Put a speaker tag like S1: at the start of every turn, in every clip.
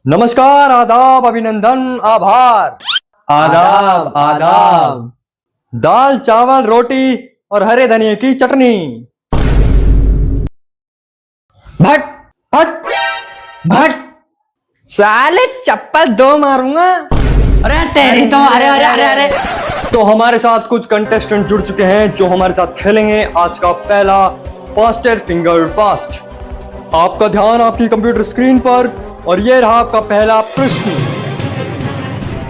S1: नमस्कार, आदाब, अभिनंदन, आभार।
S2: आदाब आदाब।
S1: दाल चावल रोटी और हरे धनिए की चटनी। भट भट भट। साले चप्पल दो मारूंगा।
S2: अरे तेरी तो अरे अरे अरे अरे।
S1: तो हमारे साथ कुछ कंटेस्टेंट जुड़ चुके हैं जो हमारे साथ खेलेंगे आज का पहला फास्टर फिंगर फास्ट। आपका ध्यान आपकी कंप्यूटर स्क्रीन पर और ये रहा आपका पहला प्रश्न।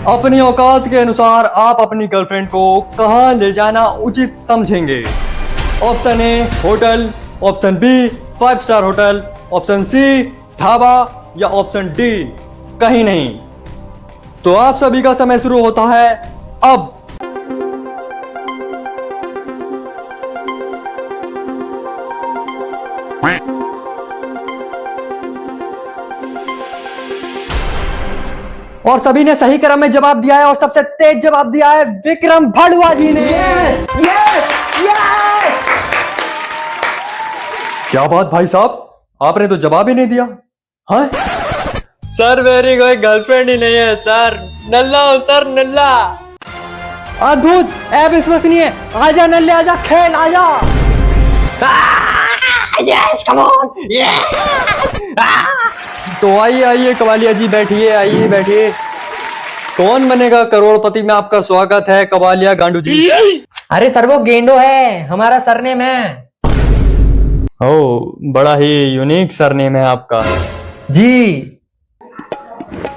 S1: अपनी औकात के अनुसार आप अपनी गर्लफ्रेंड को कहां ले जाना उचित समझेंगे? Option A hotel, option B 5 star hotel, option C dhaba या ऑप्शन डी कहीं नहीं। तो आप सभी का समय शुरू होता है अब। और सभी ने सही क्रम में जवाब दिया है और सबसे तेज जवाब दिया है विक्रम भड़ुआ जी ने।
S2: Yes yes yes.
S1: क्या बात भाई साहब, आपने तो जवाब ही नहीं दिया। हाँ सर, मेरी कोई गर्लफ्रेंड ही नहीं है सर, नल्ला हूं सर, नल्ला। अद्भुत, अविश्वसनीय। आजा नल्ले, आजा, खेल आजा।
S2: Yes come on yes.
S1: तो आइए आइए कबालिया जी, बैठिए, आइए बैठिए। कौन बनेगा करोड़पति में आपका स्वागत है कबालिया गांडू जी।
S2: अरे सर वो गेंडो है, हमारा सरनेम है।
S1: ओ, बड़ा ही यूनिक सरनेम है आपका
S2: जी।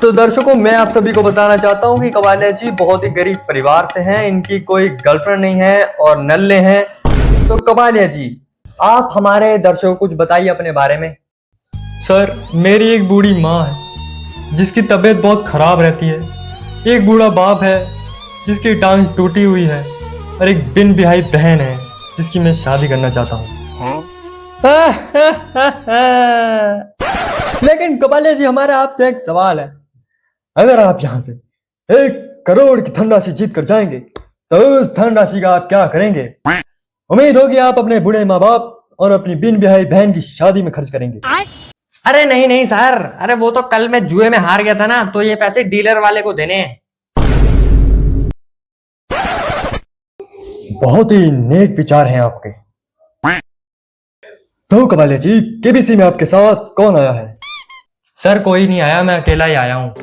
S1: तो दर्शकों, मैं आप सभी को बताना चाहता हूं कि कबालिया जी बहुत ही गरीब परिवार से हैं, इनकी कोई गर्लफ्रेंड नहीं है और नल्ले हैं। तो कबालिया जी, आप हमारे दर्शकों को कुछ बताइए अपने बारे में।
S3: सर, मेरी एक बूढ़ी माँ है जिसकी तबीयत बहुत खराब रहती है, एक बूढ़ा बाप है जिसकी टांग टूटी हुई है और एक बिन बिहाई बहन है जिसकी मैं शादी करना चाहता हूँ।
S1: लेकिन कबालिया जी, हमारा आपसे एक सवाल है। अगर आप यहाँ से 1 करोड़ की धनराशि जीत कर जाएंगे तो उस धनराशि का आप क्या करेंगे? उम्मीद होगी आप अपने बूढ़े माँ बाप और अपनी बिन बिहाई बहन की शादी में खर्च करेंगे।
S2: अरे नहीं नहीं सर, अरे वो तो कल मैं जुए में हार गया था ना, तो ये पैसे डीलर वाले को देने हैं।
S1: बहुत ही नेक विचार हैं आपके। तो कबालिया जी, केबीसी में आपके साथ कौन आया है?
S3: सर कोई नहीं आया, मैं अकेला ही आया हूँ।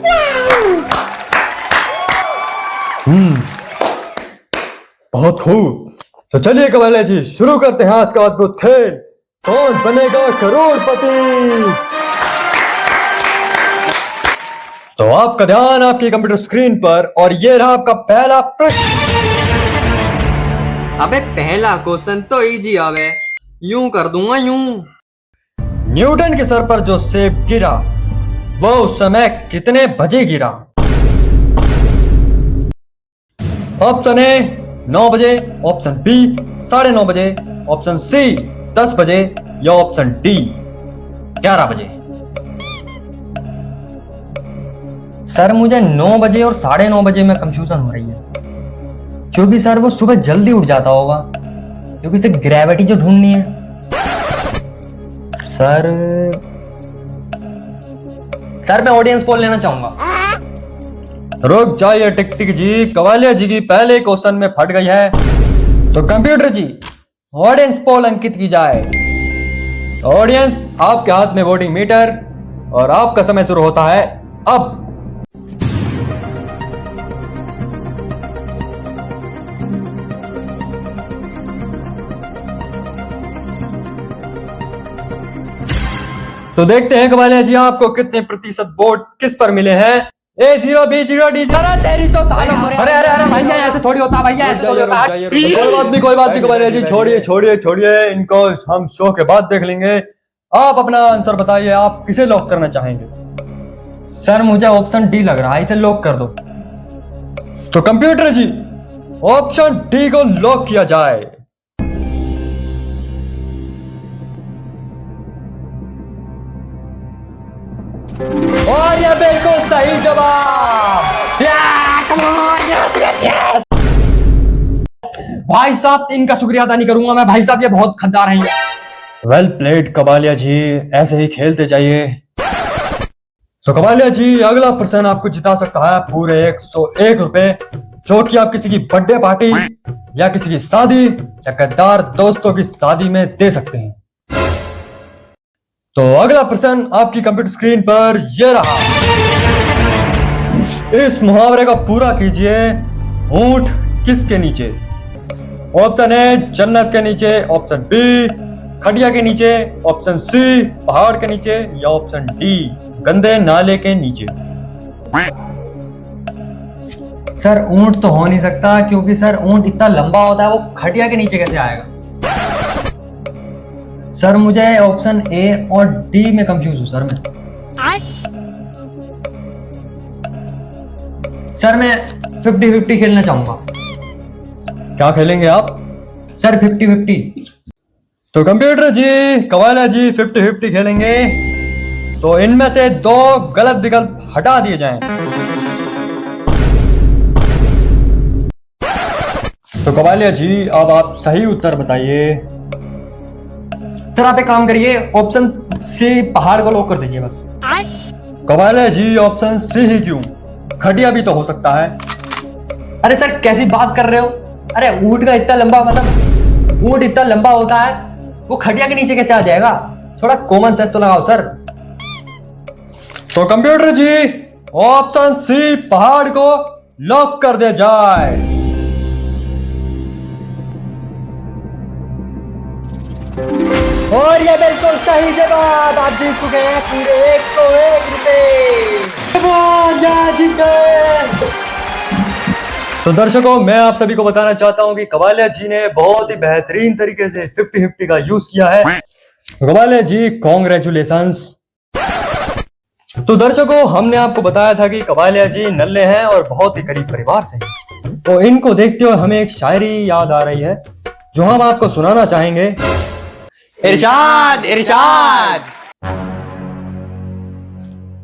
S1: बहुत खूब। तो चलिए कबालिया जी, शुरू करते हैं आज का अद्भुत खेल। कौन बनेगा करोड़पति? तो आपका ध्यान आपकी कंप्यूटर स्क्रीन पर और ये रहा आपका पहला प्रश्न।
S2: अबे पहला क्वेश्चन तो इजी आवे, यूं कर दूंगा यूं।
S1: न्यूटन के सर पर जो सेब गिरा वो उस समय कितने बजे गिरा? ऑप्शन ए 9 बजे, ऑप्शन बी 9:30 बजे, ऑप्शन सी 10 बजे या ऑप्शन डी 11 बजे।
S2: सर मुझे 9 बजे और 9:30 बजे में कंफ्यूजन हो रही है, क्योंकि सर वो सुबह जल्दी उठ जाता होगा, क्योंकि इसे ग्रेविटी जो ढूंढनी है। सर मैं ऑडियंस पोल लेना चाहूंगा।
S1: रुक जाइए टिक टिक जी, कबालिया जी की पहले क्वेश्चन में फट गई है। तो कंप्यूटर जी, ऑडियंस पोल अंकित की जाए। ऑडियंस, आपके हाथ में वोटिंग मीटर और आपका समय शुरू होता है अब। तो देखते हैं कबालिया जी, आपको कितने प्रतिशत वोट किस पर मिले हैं? A0 B0 D0।
S2: तेरी तो अरे अरे अरे भैया, ऐसे थोड़ी होता भैया, ऐसे थोड़ी होता।
S1: कोई बात नहीं, कोई बात नहीं कबालिया जी, छोड़िए छोड़िए छोड़िए, इनको हम शो के बाद देख लेंगे। आप अपना आंसर बताइए, आप किसे लॉक करना चाहेंगे?
S2: सर मुझे ऑप्शन डी लग रहा है, इसे लॉक कर दो।
S1: तो कंप्यूटर जी, ऑप्शन डी को लॉक किया जाए। और यह बिल्कुल सही जवाब।
S2: भाई साहब, इनका शुक्रिया अदा नहीं करूंगा मैं, भाई साहब ये बहुत खद्दार हैं।
S1: वेल प्लेड कबालिया जी, ऐसे ही खेलते जाइए। तो कबालिया जी, अगला प्रश्न आपको जिता सकता है पूरे 101 रुपए, जो कि आप किसी की बर्थडे पार्टी या किसी की शादी या गद्दार दोस्तों की शादी में दे सकते हैं। तो अगला प्रश्न आपकी कंप्यूटर स्क्रीन पर यह रहा। इस मुहावरे का पूरा कीजिए। ऊंट किसके नीचे? ऑप्शन ए जन्नत के नीचे, ऑप्शन बी खटिया के नीचे, ऑप्शन सी पहाड़ के नीचे या ऑप्शन डी गंदे नाले के नीचे।
S2: सर ऊंट तो हो नहीं सकता, क्योंकि सर ऊंट इतना लंबा होता है, वो खटिया के नीचे कैसे आएगा? सर मुझे ऑप्शन ए और डी में कंफ्यूज हूं सर मैं। सर मैं 50-50 खेलना चाहूंगा।
S1: क्या खेलेंगे आप?
S2: सर 50-50।
S1: तो कंप्यूटर जी, कबालिया जी 50-50 खेलेंगे। तो इनमें से 2 गलत विकल्प हटा दिए जाएं। तो कबालिया जी, अब आप सही उत्तर बताइए।
S2: सर आप एक काम करिए, ऑप्शन सी पहाड़ को लॉक कर दीजिए बस।
S1: कबालिया जी, ऑप्शन सी ही क्यों? खटिया भी तो हो सकता है।
S2: अरे सर कैसी बात कर रहे हो? अरे ऊंट का इतना लंबा, मतलब ऊंट इतना लंबा होता है, वो खटिया के नीचे कैसे आ जाएगा? थोड़ा कॉमन सेंस तो लगाओ सर।
S1: तो कंप्यूटर जी, ऑप्शन सी पहाड़ को लॉक कर दिया जाए।
S2: और ये बिल्कुल सही जवाब, आप जीत चुके हैं पूरे 101 रुपए। जीत गए।
S1: तो दर्शकों, मैं आप सभी को बताना चाहता हूं कि कबालिया जी ने बहुत ही बेहतरीन तरीके से 50-50 का यूज किया है। तो कबालिया जी, कॉन्ग्रेचुलेशंस। तो दर्शकों, हमने आपको बताया था कि कबालिया जी नल्ले हैं और बहुत ही गरीब परिवार से हैं। तो इनको देखते हुए हमें एक शायरी याद आ रही है, जो हम आपको सुनाना चाहेंगे।
S2: इरशाद इरशाद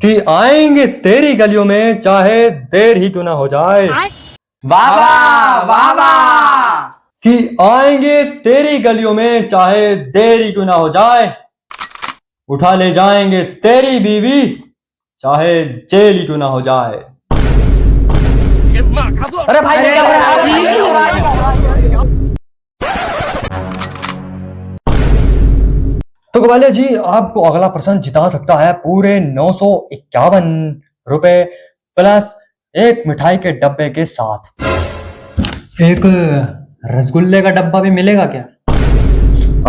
S1: कि आएंगे तेरी गलियों में चाहे देर ही क्यों ना हो जाए।
S2: वाह वाह वाह वाह।
S1: कि आएंगे तेरी गलियों में चाहे देर ही क्यों ना हो जाए, उठा ले जाएंगे तेरी बीवी चाहे जेल ही क्यों ना हो जाए।
S2: अरे भाई क्या कर रहा है?
S1: तो कबालिया जी, आपको अगला प्रश्न जिता सकता है पूरे 951 रुपए प्लस एक मिठाई के डब्बे के साथ।
S2: एक रसगुल्ले का डब्बा भी मिलेगा क्या?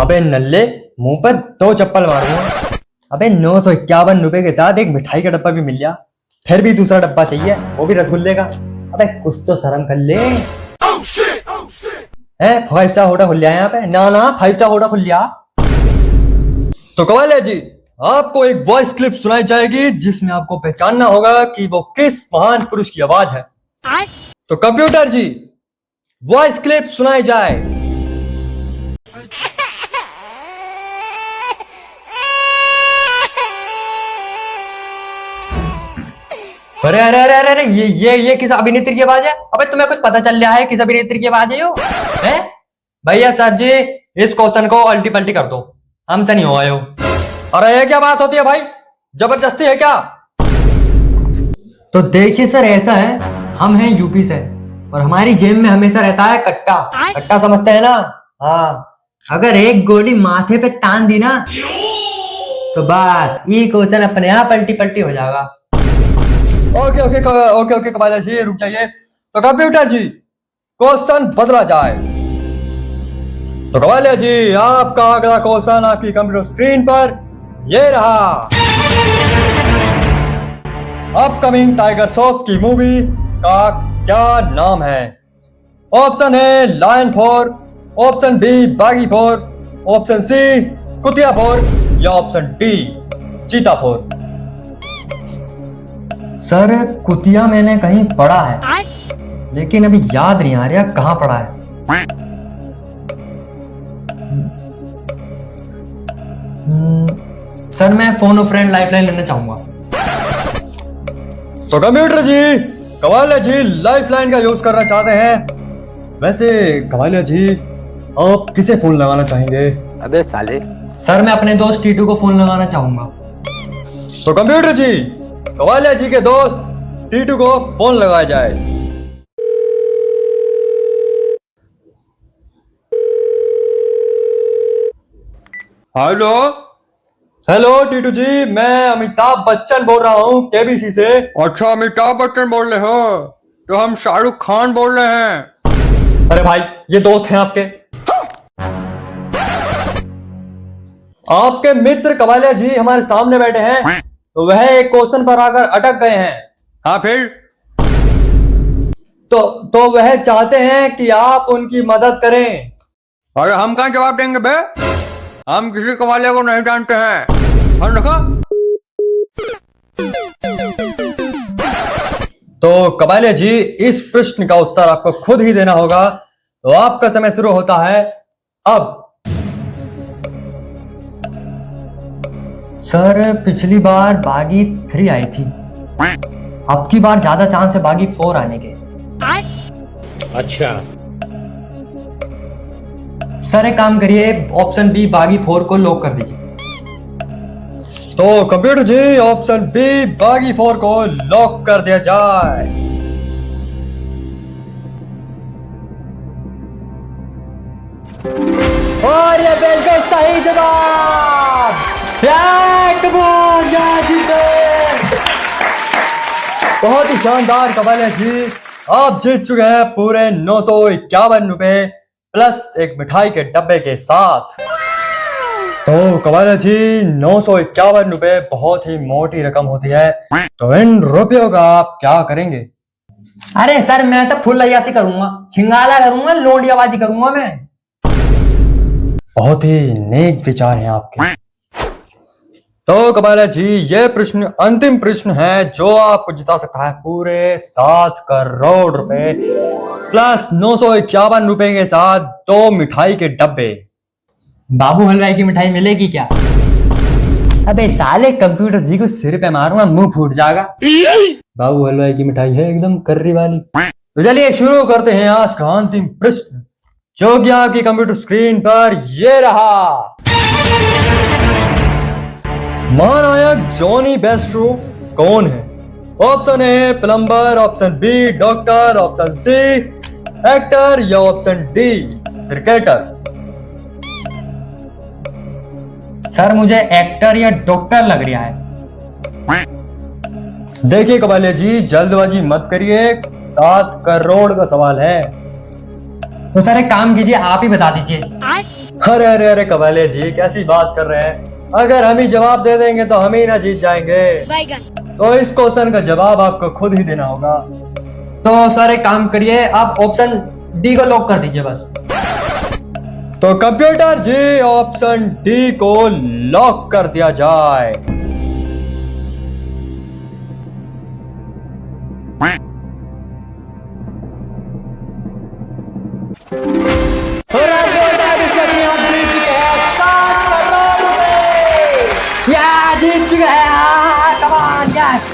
S1: अबे नल्ले, मुंह पर 2 चप्पल मारूंगा। अबे 951 रुपए के साथ एक मिठाई का डब्बा भी मिल गया, फिर भी दूसरा डब्बा चाहिए, वो भी रसगुल्ले का। अबे कुछ तो शर्म कर ले। 5 स्टार होटल खुल लिया यहाँ पे? ना 5 स्टार होटल खुल लिया। तो कबालिया जी, आपको एक वॉइस क्लिप सुनाई जाएगी, जिसमें आपको पहचानना होगा कि वो किस महान पुरुष की आवाज है। तो कंप्यूटर जी, वॉइस क्लिप सुनाई जाए।
S2: अरे अरे अरे अरे अरे, ये किस अभिनेत्री की आवाज है? अबे तुम्हें कुछ पता चल रहा है किस अभिनेत्री की आवाज है यो? हैं? भैया सर जी, इस क्वेश्चन को अल्टी पल्टी कर दो, हमसे नहीं होगा यो।
S1: अरे ये क्या बात होती है भाई, जबरदस्ती है क्या?
S2: तो देखिए सर, ऐसा है, हम हैं यूपी से और हमारी जेब में हमेशा रहता है कट्टा। कट्टा समझते हैं ना? हाँ, अगर एक गोली माथे पे तान दी ना, तो बस ये क्वेश्चन अपने आप पलटी पलटी हो जाएगा।
S1: ओके ओके ओके ओके कबालिया जी, रुक जाइए। तो कंप्यूटर जी, क्वेश्चन बदला जाए। तो कबालिया जी, आपका अगला क्वेश्चन आपकी कंप्यूटर स्क्रीन पर ये रहा। अपकमिंग टाइगर श्रॉफ की मूवी का क्या नाम है? Option A lion 4, option B Baaghi 4, option C कुतिया 4 या ऑप्शन डी चीता 4।
S2: सर कुतिया मैंने कहीं पढ़ा है, लेकिन अभी याद नहीं आ रहा कहाँ पढ़ा है। सर मैं फोन ऑफ फ्रेंड लाइफलाइन लेना चाहूंगा।
S1: तो कंप्यूटर जी, कबालिया जी लाइफलाइन का यूज करना चाहते हैं। वैसे कबालिया जी, आप किसे फोन लगाना चाहेंगे?
S4: अबे साले।
S2: सर मैं अपने दोस्त टीटू को फोन लगाना चाहूंगा।
S1: तो कंप्यूटर जी, कवालिया जी के दोस्त टीटू को फोन लगाया जाए। हेलो हेलो टीटू जी, मैं अमिताभ बच्चन बोल रहा हूँ केबीसी से। अच्छा, अमिताभ बच्चन बोल रहे हो? तो हम शाहरुख खान बोल रहे हैं। अरे भाई, ये दोस्त हैं आपके। आपके मित्र कवालिया जी हमारे सामने बैठे हैं, तो वह एक क्वेश्चन पर आकर अटक गए हैं। हाँ फिर? तो वह चाहते हैं कि आप उनकी मदद करें। अरे हम कहाँ जवाब देंगे बे? हम किसी कवालिया को नहीं जानते हैं। हाँ रखा। तो कवालिया जी, इस प्रश्न का उत्तर आपको खुद ही देना होगा, तो आपका समय शुरू होता है अब।
S2: सर, पिछली बार बागी 3 आई थी, अब की बार ज्यादा चांस है बागी 4 आने के।
S4: अच्छा,
S2: सर एक काम करिए, ऑप्शन बी बागी 4 को लॉक कर दीजिए।
S1: तो कंप्यूटर जी, ऑप्शन बी बागी 4 को लॉक कर दिया जाए।
S2: और ये बिल्कुल सही जवाब।
S1: बहुत ही शानदार कवालिया जी, आप जीत चुके हैं पूरे 951 रुपए प्लस एक मिठाई के डब्बे के साथ। तो कवालिया जी, 951 रुपए बहुत ही मोटी रकम होती है, तो इन रुपयों का आप क्या करेंगे?
S2: अरे सर, मैं तो फुल अय्यासी करूंगा, छिंगाला करूंगा, लोंडियाबाजी करूंगा मैं।
S1: बहुत ही नेक विचार हैं आपके। तो कबाला जी, ये प्रश्न अंतिम प्रश्न है जो आपको जिता सकता है पूरे 7 करोड़ रुपए प्लस 951 रुपए के साथ 2 मिठाई के डब्बे।
S2: बाबू हलवाई की मिठाई मिलेगी क्या?
S1: अबे साले, कंप्यूटर जी को सिर पे मारूंगा, मुंह फूट जाएगा। बाबू हलवाई की मिठाई है एकदम कर्री वाली। तो चलिए शुरू करते हैं आज का अंतिम प्रश्न, जो कि आपकी कंप्यूटर स्क्रीन पर ये रहा। महानायक जॉनी बेस्ट्रो कौन है? Option A plumber, option B doctor, option C actor या ऑप्शन डी क्रिकेटर।
S2: सर मुझे एक्टर या डॉक्टर लग रहा है।
S1: देखिए कबालिया जी, जल्दबाजी मत करिए, 7 करोड़ का सवाल है।
S2: तो सर एक काम कीजिए, आप ही बता दीजिए।
S1: अरे अरे अरे कबालिया जी, कैसी बात कर रहे हैं? अगर हम ही जवाब दे देंगे तो हम ही ना जीत जाएंगे। तो इस क्वेश्चन का जवाब आपको खुद ही देना होगा।
S2: तो सर एक काम करिए, आप ऑप्शन डी को लॉक कर दीजिए बस।
S1: तो कंप्यूटर जी, ऑप्शन डी को लॉक कर दिया जाए।
S2: जीत चुके हैं कमान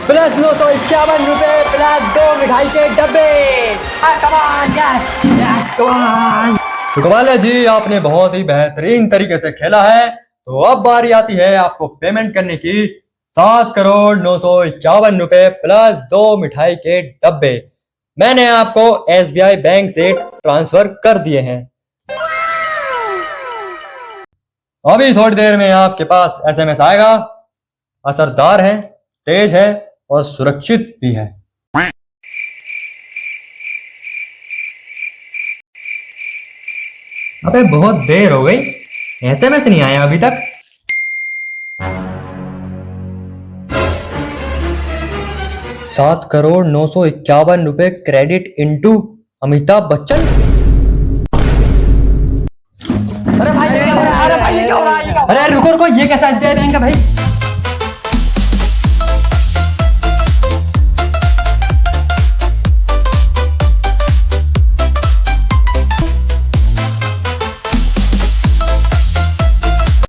S1: प्लस 951 रुपए प्लस 2 मिठाई के डब्बे।
S2: कमान।
S1: तो कवालिया जी, आपने बहुत ही बेहतरीन तरीके से खेला है। तो अब बारी आती है आपको पेमेंट करने की। 7 करोड़ 951 रुपए प्लस 2 मिठाई के डब्बे मैंने आपको SBI बैंक से ट्रांसफर कर दिए हैं। अभी थोड़ी देर में आपके पास SMS आएगा। असरदार है, तेज है और सुरक्षित भी है।
S2: अबे बहुत देर हो गई, SMS नहीं आया अभी तक।
S1: सात करोड़ 951 रुपए क्रेडिट इनटू अमिताभ बच्चन।
S2: अरे भाई, अरे रुको रुको, ये कैसा SBI बैंक है भाई?